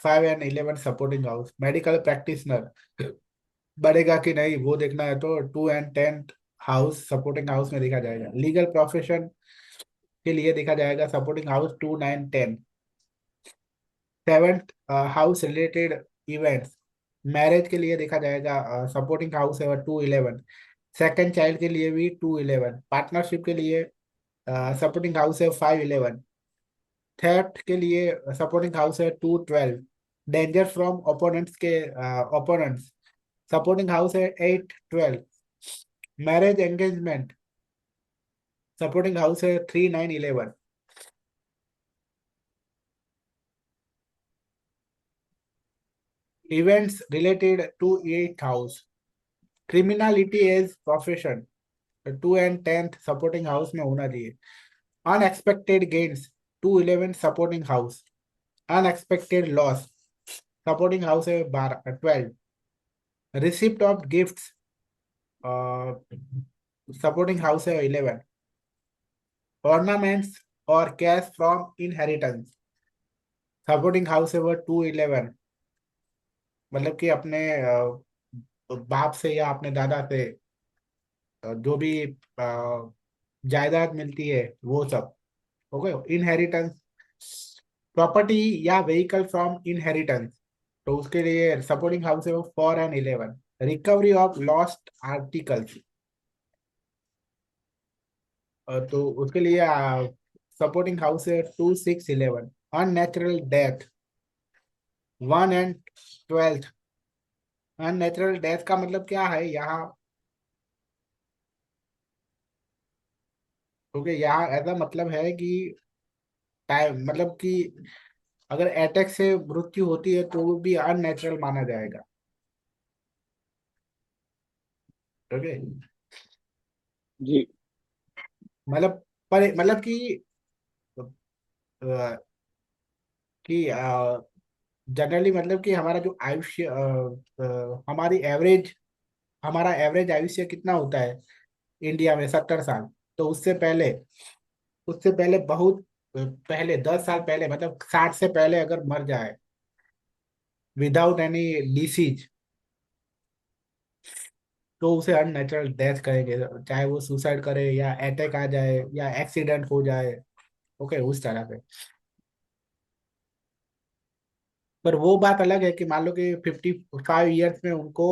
5 and 11 supporting house. Medical practitioner बढ़ेगा कि नहीं वो देखना है तो 2 and 10th house supporting house में देखा जाएगा। लीगल प्रोफेशन के लिए देखा जाएगा supporting house 2, 9, 10। 7th house related events, marriage के लिए देखा जाएगा सपोर्टिंग हाउस है 2, 11। सेकंड चाइल्ड के लिए भी 2, 11। पार्टनरशिप के लिए सपोर्टिंग हाउस है 5, 11। थेफ्ट के लिए सपोर्टिंग हाउस है 2, 12। डेंजर फ्रॉम ओपोनेंट्स के ओपोनेंट्स, सपोर्टिंग हाउस है 8, 12। मैरिज एंगेजमेंट, सपोर्टिंग हाउस है 3, 9, 11। Events related to 8th house, criminality as profession, 2 and 10th supporting house में होना चाहिए। Unexpected gains, 2, 11 supporting house. Unexpected loss, supporting house है 12, 12। Receipt of gifts, supporting house है 11। Ornaments और cash from inheritance. Supporting house है वो 211, मतलब कि अपने बाप से या अपने दादा से जो भी जायदाद मिलती है वो सब। ओके, इनहेरिटेंस, प्रॉपर्टी या व्हीकल फ्रॉम इनहेरिटेंस, तो उसके लिए सपोर्टिंग हाउस है वो 4 और 11। रिकवरी ऑफ लॉस्ट आर्टिकल्स, तो उसके लिए सपोर्टिंग हाउस है 2 6 11। अननेचुरल डेथ 1 और 12। अननेचुरल डेथ का मतलब क्या है यहाँ? क्योंकि यहाँ ऐसा मतलब है कि टाइम, मतलब कि अगर अटैक से मृत्यु होती है तो वो भी अननेचुरल माना जाएगा। ओके, जी मतलब पर मतलब अ, कि जनरली मतलब कि हमारा जो आयुष्य हमारा एवरेज आयुष्य कितना होता है इंडिया में? 70 साल। तो उससे पहले बहुत पहले, 10 साल पहले, मतलब 60 से पहले अगर मर जाए विदाउट एनी डिसीज, तो उसे अननेचुरल डेथ कहेंगे, चाहे वो सुसाइड करे या अटैक आ जाए या एक्सीडेंट हो जाए। ओके, उस तरह से। पर वो बात अलग है कि मान लो कि 55 ईयर्स में उनको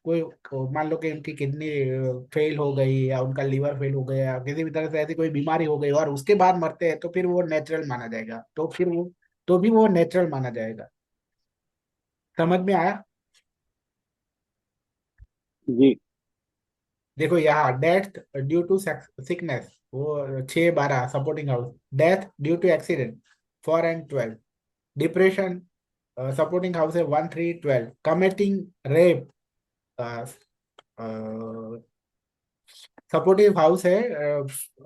कोई मान लो कि उनकी किडनी फेल हो गई या उनका लीवर फेल हो गया, किसी भी तरह से ऐसी कोई बीमारी हो गई और उसके बाद मरते हैं, तो फिर वो नेचुरल माना जाएगा, तो भी वो नेचुरल माना जाएगा। समझ में आया? जी देखो यहाँ, डेथ ड्यू टू सिकनेस वो 6 12 supporting house. Death due to accident 4 और 12। डिप्रेशन सपोर्टिंग हाउस है 1 3 12। कमिटिंग रेप सपोर्टिव हाउस है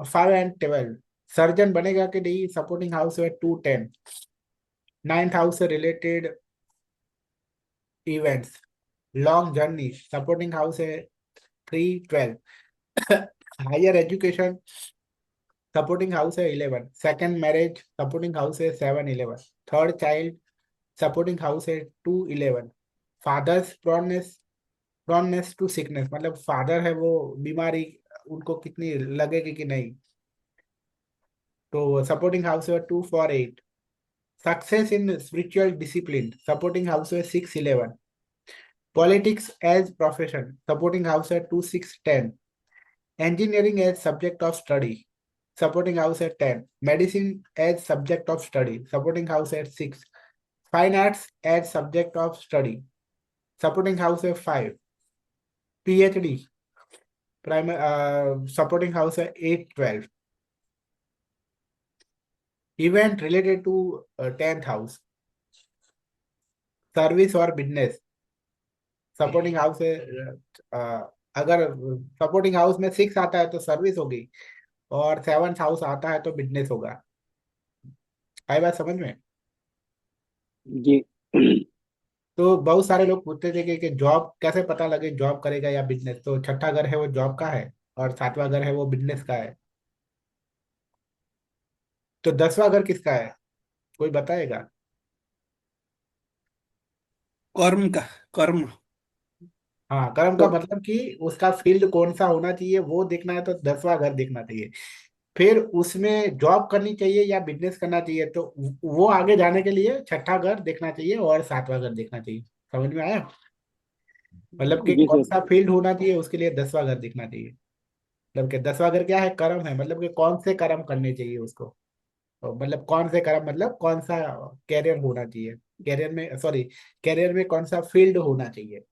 5 और 12। सर्जन बनेगा कि नहीं, सपोर्टिंग हाउस है 2 10। नाइन्थ हाउस से related events, long journey, supporting house है 3 12। हायर एजुकेशन, सपोर्टिंग हाउस है 11। सेकंड मैरिज, सपोर्टिंग हाउस है 7 11। थर्ड चाइल्ड, सपोर्टिंग हाउस है 2 11। फादर्स प्रॉननेस टू सिकनेस, मतलब फादर है वो बीमारी उनको कितनी लगेगी कि नहीं, तो सपोर्टिंग हाउस है 2 4 8। Success in spiritual discipline, supporting house है 6 11। Politics as profession, supporting house है 2 6 10। engineering as subject of study, supporting house at 10. Medicine as subject of study, supporting house at 6. Fine arts as subject of study, supporting house at 5. PhD primary supporting house at 8 12. Event related to 10th house, service और business, supporting house है अगर supporting house में 6 आता है तो service होगी, और 7th house आता है तो बिजनेस होगा। आई बात समझ में? जी तो बहुत सारे लोग पूछते थे कि जॉब कैसे पता लगे, जॉब करेगा या बिजनेस? तो छठा घर है वो जॉब का है और 7वां घर है वो बिजनेस का है। तो 10वां घर किसका है, कोई बताएगा? कर्म का, कर्म। हाँ, कर्म का तो मतलब कि उसका फील्ड कौन सा होना चाहिए वो देखना है, तो 10वां घर देखना चाहिए। फिर उसमें जॉब करनी चाहिए या बिजनेस करना चाहिए, तो वो आगे जाने के लिए छठा घर देखना चाहिए और 7वां घर देखना चाहिए। समझ में आया? मतलब कि जी कौन सर। सा फील्ड होना चाहिए उसके लिए 10वां घर देखना चाहिए। मतलब कि 10वां घर क्या है? कर्म है, मतलब कि कौन से कर्म करने चाहिए उसको, तो मतलब कौन से कर्म मतलब कौन सा कैरियर होना चाहिए, कैरियर में सॉरी कैरियर में कौन सा फील्ड होना चाहिए।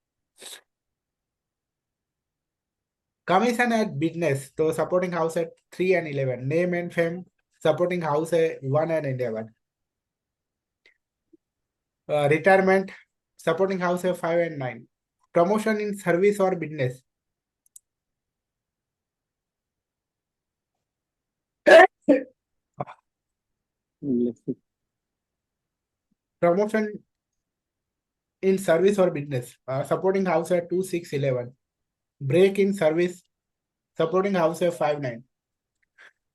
कमीशन एट बिजनेस, तो सपोर्टिंग हाउस है 3 और 11। Name and fame, supporting house है 1 और 11। रिटायरमेंट, सपोर्टिंग हाउस है 5 और 9। प्रमोशन इन सर्विस और बिजनेस, प्रमोशन इन सर्विस और बिजनेस, सपोर्टिंग हाउस है 2 6 11। Break in service, supporting house है 5 9।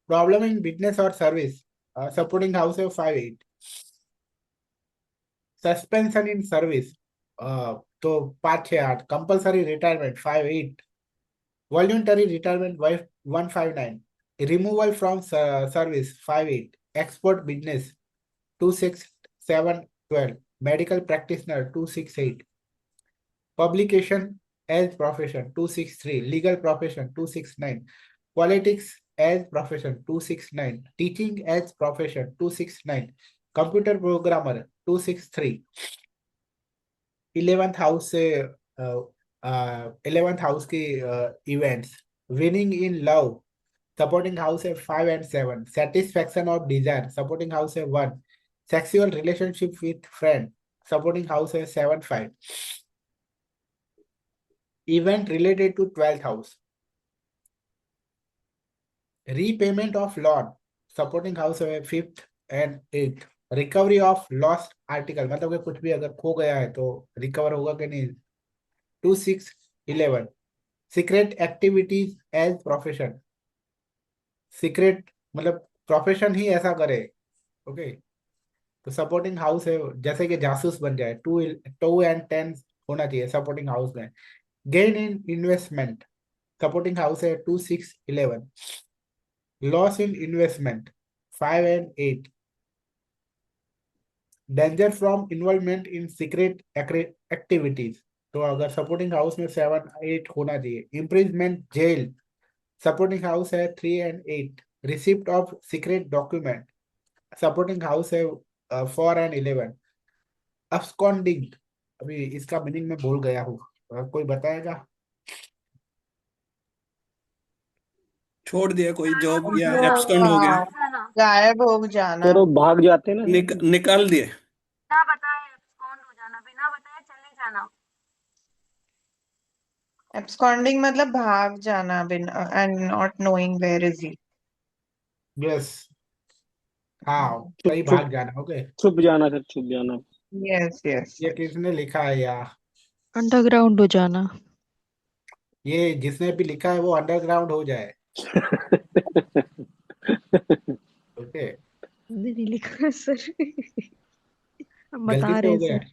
प्रॉब्लम इन बिजनेस और सर्विस, सपोर्टिंग हाउस है 5-8। सस्पेंशन इन सर्विस, तो 5-6-8। Compulsory retirement 5-8। Voluntary retirement 1-5-9। Removal from service 5-8। Export business 2-6-7-12। Medical practitioner 2-6-8। publication as profession 2-6-3। legal profession 2-6-9। politics as profession 2-6-9। teaching as profession 2-6-9। computer programmer 2-6-3। 11th house से 11th house की events, winning in love, supporting house है 5-7। Satisfaction of desire, supporting house है 1। Sexual relationship with friend, supporting house है 7-5। Event related to 12th house, repayment of loan, supporting house है 5th and 8th। Recovery of lost article, मतलब कि कुछ भी अगर खो गया है तो रिकवर होगा कि नहीं, 2-6-11। Secret activities as profession, secret मतलब प्रोफेशन ही ऐसा करे, ओके। तो सपोर्टिंग हाउस है जैसे कि जासूस बन जाए, 2-10 होना चाहिए सपोर्टिंग हाउस में। Gain in investment, supporting house है 2-6-11। Loss in investment 5-8। Danger from involvement in secret activities, तो अगर सपोर्टिंग हाउस में 7-8 होना चाहिए। इम्प्रिजमेंट जेल, सपोर्टिंग हाउस है 3-8। Receipt of secret document, supporting house है 4-11। अब्सकॉन्डिंग, अभी इसका मीनिंग मैं भूल गया हूँ, कोई बताएगा? छोड़ दिया कोई जॉब या मतलब एब्सकॉन्ड हो गया, हाँ, गायब हो जाना। सर वो भाग जाते हैं ना सर। निकाल दिए। बिना बताए abscond हो जाना, बिना बताए चले जाना। एब्सकॉन्डिंग मतलब भाग जाना, बिना and not knowing where is he. Yes, हाँ, छुप कहीं छुप भाग जाना, ओके। छुप जाना सर, छुप जाना। Yes yes. ये किसने लिखा है यार? अंडरग्राउंड हो जाना। ये जिसने भी लिखा है वो अंडरग्राउंड हो जाए, ओके। हमने नहीं लिखा सर। हम गलती बता से रहे हो हैं गया, सर।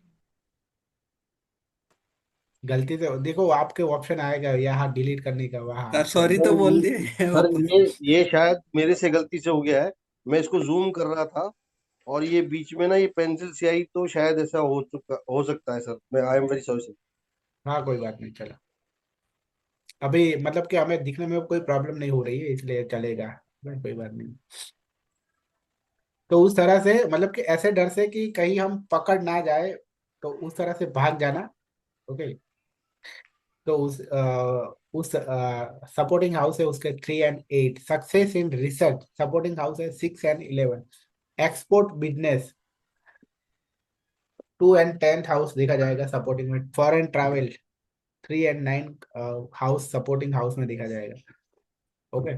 गलती से देखो आपके ऑप्शन आएगा यहाँ डिलीट करने का, वहाँ सर आपको सॉरी आएगा। तो सर बोल दिए सर ओपन। ये शायद मेरे से गलती से हो गया है। मैं इसको जूम कर रहा था और ये बीच में ना ये पेंसिल से आई, तो शायद ऐसा हो सकता है सर। मैं I am very sorry sir. हाँ, कोई बात नहीं, चलो। अभी मतलब कि हमें दिखने में कोई प्रॉब्लम नहीं हो रही है इसलिए चलेगा, कोई बात नहीं। तो उस तरह से मतलब कि ऐसे डर से कि कहीं हम पकड़ ना जाए, तो उस तरह से भाग जाना, ओके। तो उस सपोर्टिंग हाउस है उसके 3-8। Success in research, supporting house है 6-11। एक्सपोर्ट बिजनेस 2-10 हाउस देखा जाएगा सपोर्टिंग में। Foreign travel 3-9 house supporting house में देखा जाएगा, ओके।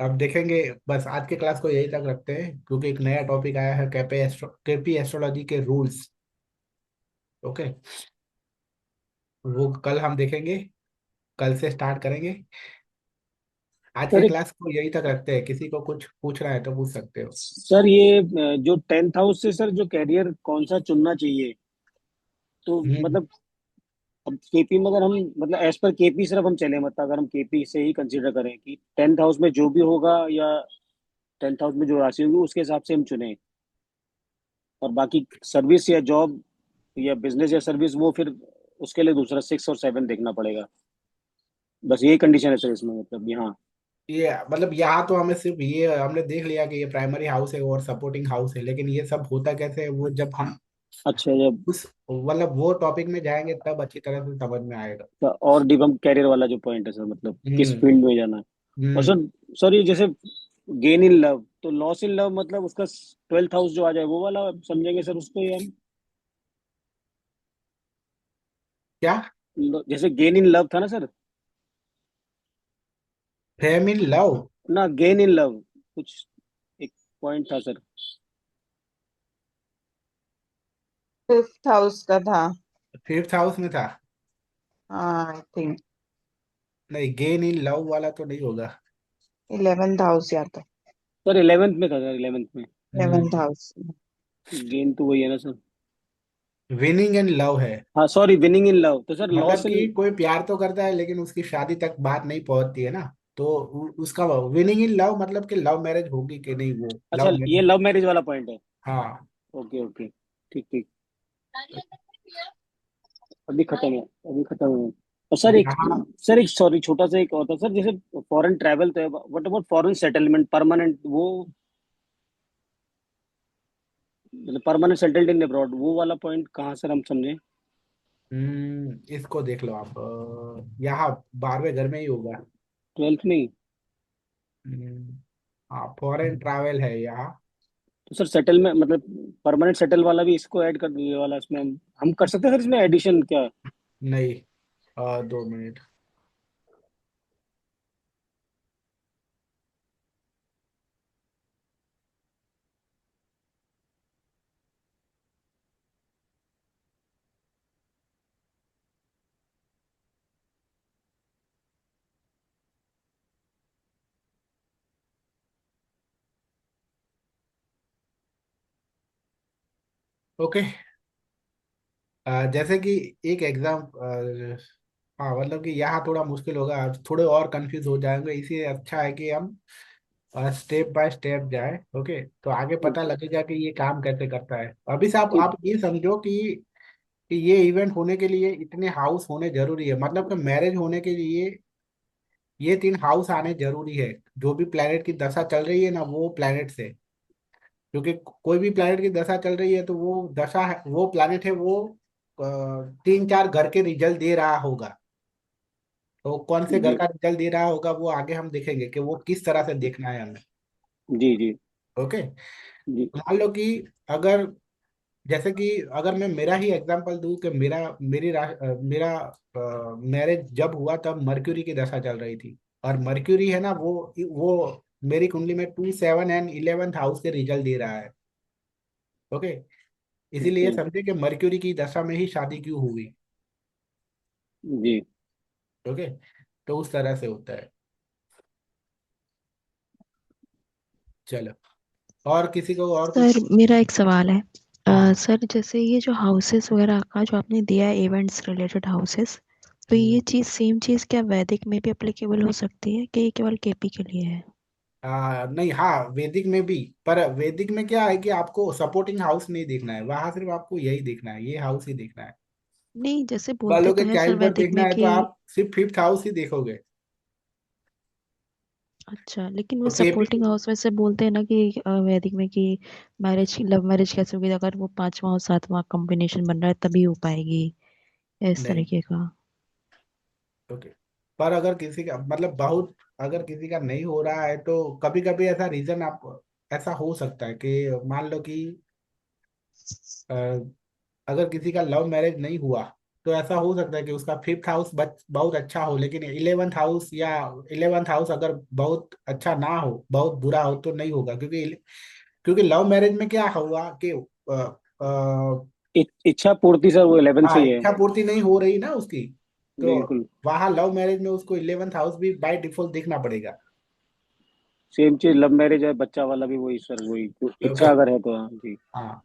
अब देखेंगे, बस आज के क्लास को यही तक रखते हैं क्योंकि एक नया टॉपिक आया है, केपी एस्ट्रोलॉजी के रूल्स, ओके। वो कल हम देखेंगे, कल से स्टार्ट करेंगे। आज के सर क्लास को यही तक रखते हैं, किसी को कुछ पूछना है तो पूछ सकते हो। सर ये जो 10th हाउस से सर जो कैरियर कौन सा चुनना चाहिए, तो हम्म। मतलब अब केपी में अगर हम मतलब एज पर केपी सिर्फ हम चले, मतलब अगर हम केपी से ही कंसीडर करें कि 10th हाउस में जो भी होगा या 10th हाउस में जो राशि होगी उसके हिसाब से हम चुने, और बाकी सर्विस या जॉब या बिजनेस या सर्विस वो फिर उसके लिए दूसरा 6 और 7 देखना पड़ेगा। बस यही कंडीशन है सर इसमें, मतलब यहाँ। ये मतलब यहाँ तो हमें सिर्फ ये हमने देख लिया कि ये प्राइमरी हाउस है और सपोर्टिंग हाउस है, लेकिन ये सब होता कैसे है वो जब हम अच्छा, जब उस मतलब वो टॉपिक में जाएंगे तब अच्छी तरह से समझ में आएगा। और डिप हम कैरियर वाला जो पॉइंट है सर, मतलब किस हम्म। फील्ड में जाना है। और हम्म। सर ये जैसे गेन इन लव तो लॉस इन लव, मतलब उसका 12th हाउस जो आ जाए वो वाला समझेंगे सर उसको, या क्या? जैसे गेन इन लव था ना सर, फेम इन लव? ना गेन इन लव कुछ एक पॉइंट था सर। फिफ्थ हाउस का था। 5th हाउस में था? हाँ आई थिंक। नहीं, गेन इन लव वाला तो नहीं होगा। 11th हाउस या तो सर 11th में था सर, 11th में। 11th house. गेन तो वही है ना सर। विनिंग इन लव है। हाँ सॉरी, विनिंग इन लव, तो सर मतलब लॉस इन। कि कोई प्यार तो करता है लेकिन उसकी शादी तक बात नहीं पहुंचती है ना। तो उसका विनिंग इन लव मतलब कि लव मैरिज होगी कि नहीं, वो अच्छा, लव ये मैरिज। लव मैरिज वाला पॉइंट है। हाँ। ओके ओके, ठीक ठीक। अभी खत्म है, अभी खत्म है। और सर एक, यहाँ सर एक सॉरी छोटा सा एक और था सर, जैसे फॉरेन ट्रैवल तो है, what about foreign settlement permanent, वो मतलब परमानेंट सेटल्ड इन अब्रॉड, वो वाला पॉइंट कहाँ सर हम समझे? इसको देख लो आप, यहाँ 12वें घर में ही होगा। 12th में ही? हम्म, हाँ फॉरेन ट्रैवल है यहाँ। तो सर सेटल में मतलब परमानेंट सेटल वाला भी इसको ऐड कर दीजिए वाला, इसमें हम कर सकते हैं सर, इसमें एडिशन क्या? नहीं, 2 मिनट। ओके। जैसे कि एक एग्जाम, हाँ मतलब कि यहाँ थोड़ा मुश्किल होगा, थोड़े और कंफ्यूज हो जाएंगे, इसीलिए अच्छा है कि हम स्टेप बाय स्टेप जाए। ओके, तो आगे ठीक पता लगेगा कि ये काम कैसे करता है। अभी से ठीक। आप ये समझो कि ये इवेंट होने के लिए इतने हाउस होने जरूरी है, मतलब कि मैरिज होने के लिए ये 3 हाउस आने जरूरी है। जो भी प्लेनेट की दशा चल रही है ना, वो प्लेनेट से, क्योंकि कोई भी प्लेनेट की दशा चल रही है तो वो दशा है, वो प्लेनेट है, वो 3 4 घर के रिजल्ट दे रहा होगा। तो कौन से घर जी का रिजल्ट दे रहा होगा वो आगे हम देखेंगे कि वो किस तरह से देखना है हमें। जी जी ओके। जी। मान लो कि अगर, जैसे कि अगर मैं मेरा ही एग्जांपल दूं कि मेरा मैरिज जब हुआ तब मर्क्यूरी की दशा चल रही थी। और मर्क्यूरी है ना, वो मेरी कुंडली में 2 7 एंड 11th हाउस के रिजल्ट दे रहा है। ओके। इसीलिए ओके। समझे कि मर्क्यूरी की दशा में ही शादी क्यों हुई। जी ओके। तो उस तरह से होता है। चलो, और किसी को और कुछ। सर मेरा एक सवाल है। हाँ। सर जैसे ये जो हाउसेस वगैरह का जो आपने दिया है, इवेंट्स रिलेटेड हाउसेस, तो ये हम्म, चीज़ सेम चीज़ क्या वैदिक में भी एप्लीकेबल हो सकती है कि ये केवल केपी के लिए है? नहीं, हाँ वैदिक में भी। पर वैदिक में क्या है कि आपको सपोर्टिंग हाउस नहीं देखना है, वहां सिर्फ आपको यही देखना है, ये हाउस ही देखना है। नहीं, जैसे बोलते वालों के तो है सर चाइल्ड बर्थ वैदिक देखना में है तो कि, आप सिर्फ 5th हाउस ही देखोगे। अच्छा लेकिन वो तो केपी, सपोर्टिंग हाउस में से बोलते हैं ना कि वैदिक में कि मैरिज, लव मैरिज कैसे होगी अगर वो पांचवा और सातवां कॉम्बिनेशन बन रहा है तभी हो पाएगी, इस नहीं। तरीके का। ओके। पर अगर किसी का मतलब बहुत, अगर किसी का नहीं हो रहा है तो कभी कभी ऐसा रीजन आप, ऐसा हो सकता है कि मान लो कि अ, अगर किसी का लव मैरिज नहीं हुआ तो ऐसा हो सकता है कि उसका 5th हाउस बहुत अच्छा हो, लेकिन 11th हाउस, या 11th हाउस अगर बहुत अच्छा ना हो, बहुत बुरा हो तो नहीं होगा। क्योंकि लव मैरिज में क्या हुआ कि इच्छा पूर्ति सर वो 11 से हाँ ही है। इच्छा पूर्ति नहीं हो रही ना उसकी। तो बिल्कुल। वहां लव मैरिज में उसको 11th हाउस भी बाय डिफॉल्ट देखना पड़ेगा। सेम चीज लव मैरिज है, बच्चा वाला भी वही सर, वही तो ओके। इच्छा अगर है तो, हाँ जी। हाँ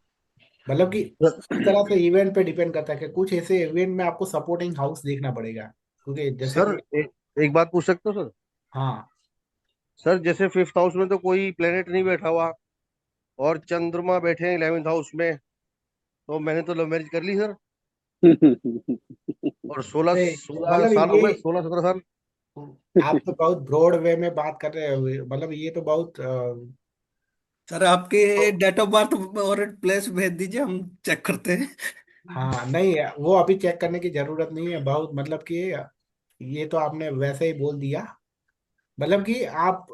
मतलब कि इस तरह से इवेंट पे डिपेंड करता है कि कुछ ऐसे इवेंट में आपको सपोर्टिंग हाउस देखना पड़ेगा, क्योंकि जैसे सर कि, एक बात पूछ सकते हो सर? हाँ सर जैसे 5th हाउस में तो कोई प्लेनेट नहीं बैठा हुआ और चंद्रमा बैठे हैं 11th हाउस में, तो मैंने तो लव मैरिज कर ली सर। और सोलह नहीं, सोलह मतलब साल हो ये गए, 16 17 साल। आप तो बहुत ब्रॉड वे में बात कर रहे हो, मतलब ये तो बहुत सर आपके डेट ऑफ बर्थ और प्लेस भेज दीजिए, हम चेक करते हैं। हाँ नहीं, वो अभी चेक करने की जरूरत नहीं है बहुत, मतलब कि ये तो आपने वैसे ही बोल दिया। मतलब कि आप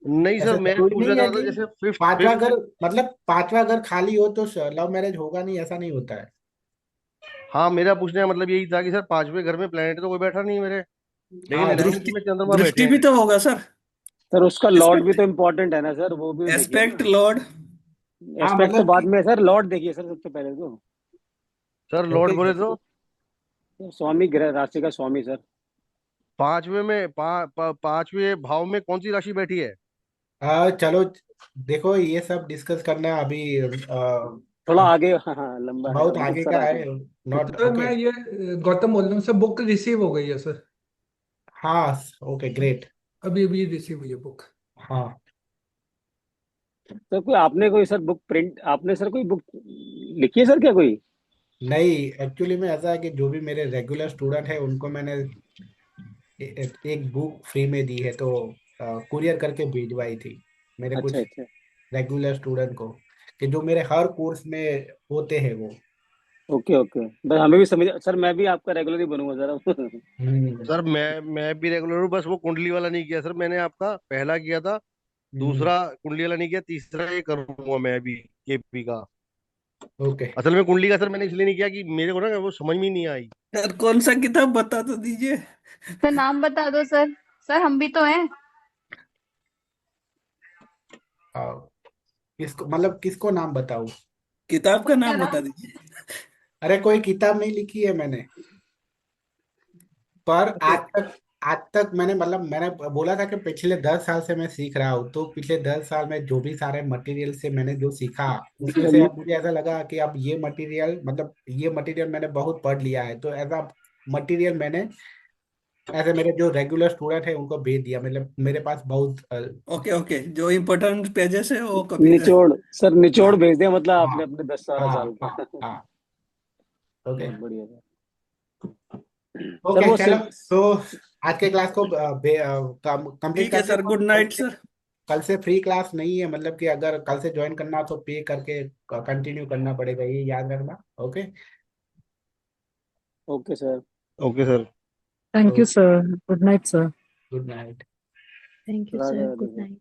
नहीं सर, ऐसा मैं जरूरी पूछना नहीं है चाह रहा था कि जैसे फिफ्थ पांचवा फिफ्थ घर, मतलब पांचवा घर खाली हो तो लव मैरिज होगा नहीं, ऐसा नहीं होता है। हाँ, मेरा पूछने का मतलब यही था कि सर 5वें घर में प्लेनेट तो कोई बैठा नहीं है मेरे, लेकिन हाँ 11th दृष्टि, में चंद्रमा बैठे दृष्टि भी हैं। तो होगा सर। सर उसका लॉर्ड भी एस्पेक्ट, तो इम्पोर्टेंट है ना सर, वो भी देखिए एस्पेक्ट ना। लॉर्ड। हाँ एस्पेक्ट तो मतलब बाद कि, में है सर, लॉर्ड देखिए सर सबसे पहले तो। सर लॉर्ड ओके, बोले तो? स्वामी, ग्रह राशि का स्वामी सर। पांचवे में पांचवे भाव में कौन सी राशि बैठी है? चलो, देखो ये सब डिस्कस करना अभी थोड़ा आगे, हाँ हाँ, लंबा है, बहुत बहुत आगे का सारा आगे है। है। Not sir okay. मैं ये गौतम बोल रहा हूँ सर, बुक रिसीव हो गई है सर। हाँ, ओके, ग्रेट। अभी अभी रिसीव हुई है बुक। हाँ, सर कोई आपने कोई सर बुक प्रिंट, आपने सर कोई बुक लिखी है सर क्या कोई? नहीं, एक्चुअली में ऐसा है कि जो भी मेरे रेगुलर स्टूडेंट है उनको मैंने एक बुक फ्री में दी है, तो कुरियर करके भिजवाई थी मेरे अच्छा कुछ अच्छा। रेगुलर स्टूडेंट को, कि जो मेरे हर कोर्स में होते हैं वो। ओके ओके, बस हमें भी समझ सर, मैं भी आपका रेगुलर ही बनूंगा सर अब। हम्म। सर मैं भी रेगुलर हूँ, बस वो कुंडली वाला नहीं किया सर मैंने, आपका पहला किया था, हम्म। दूसरा कुंडली वाला नहीं किया, तीसरा ये करूंगा मैं अभी केपी का। ओके। असल में कुंडली का सर मैंने इसलिए नहीं किया कि मेरे को ना वो समझ में ही नहीं आई। सर कौन सा किताब बता तो दीजिए। सर नाम बता दो सर। सर हम भी तो हैं। आ, किसको, मतलब किसको नाम बताऊं? किताब का नाम जरा। बता दीजिए। अरे कोई किताब नहीं लिखी है मैंने, पर अरे आज तक मैंने, मतलब मैंने बोला था कि पिछले 10 साल से मैं सीख रहा हूँ, तो पिछले 10 साल में जो भी सारे मटेरियल से मैंने जो सीखा, उसमें से चलिए। अब मुझे ऐसा लगा कि अब ये मटेरियल, मतलब ये मटेरियल मैंने बहुत पढ़ लिया है, तो ऐसा मटेरियल मैंने ऐसे मेरे जो रेगुलर स्टूडेंट है उनको भेज दिया, मतलब मेरे पास बहुत ओके ओके, जो इम्पोर्टेंट पेजेस है वो कॉपी। निचोड़ सर, निचोड़ हाँ, भेज दिया मतलब हाँ, आपने अपने 10-12 साल हाँ, हाँ, का। हाँ। ओके। बहुत बढ़िया सर। सर ओके, वो चलो। सिर्फ, तो आज के क्लास को कंप्लीट ठीक है करते सर, हैं। Good night sir. कल से फ्री क्लास नहीं है, मतलब कि अगर कल से ज्वाइन करना हो तो पे करके कंटिन्यू करना पड़ेगा, ये याद रखना। Okay. Okay sir. Okay sir. Thank you, sir. Good night, sir. Good night. Thank you Radhe sir, Radhe good sir. Night.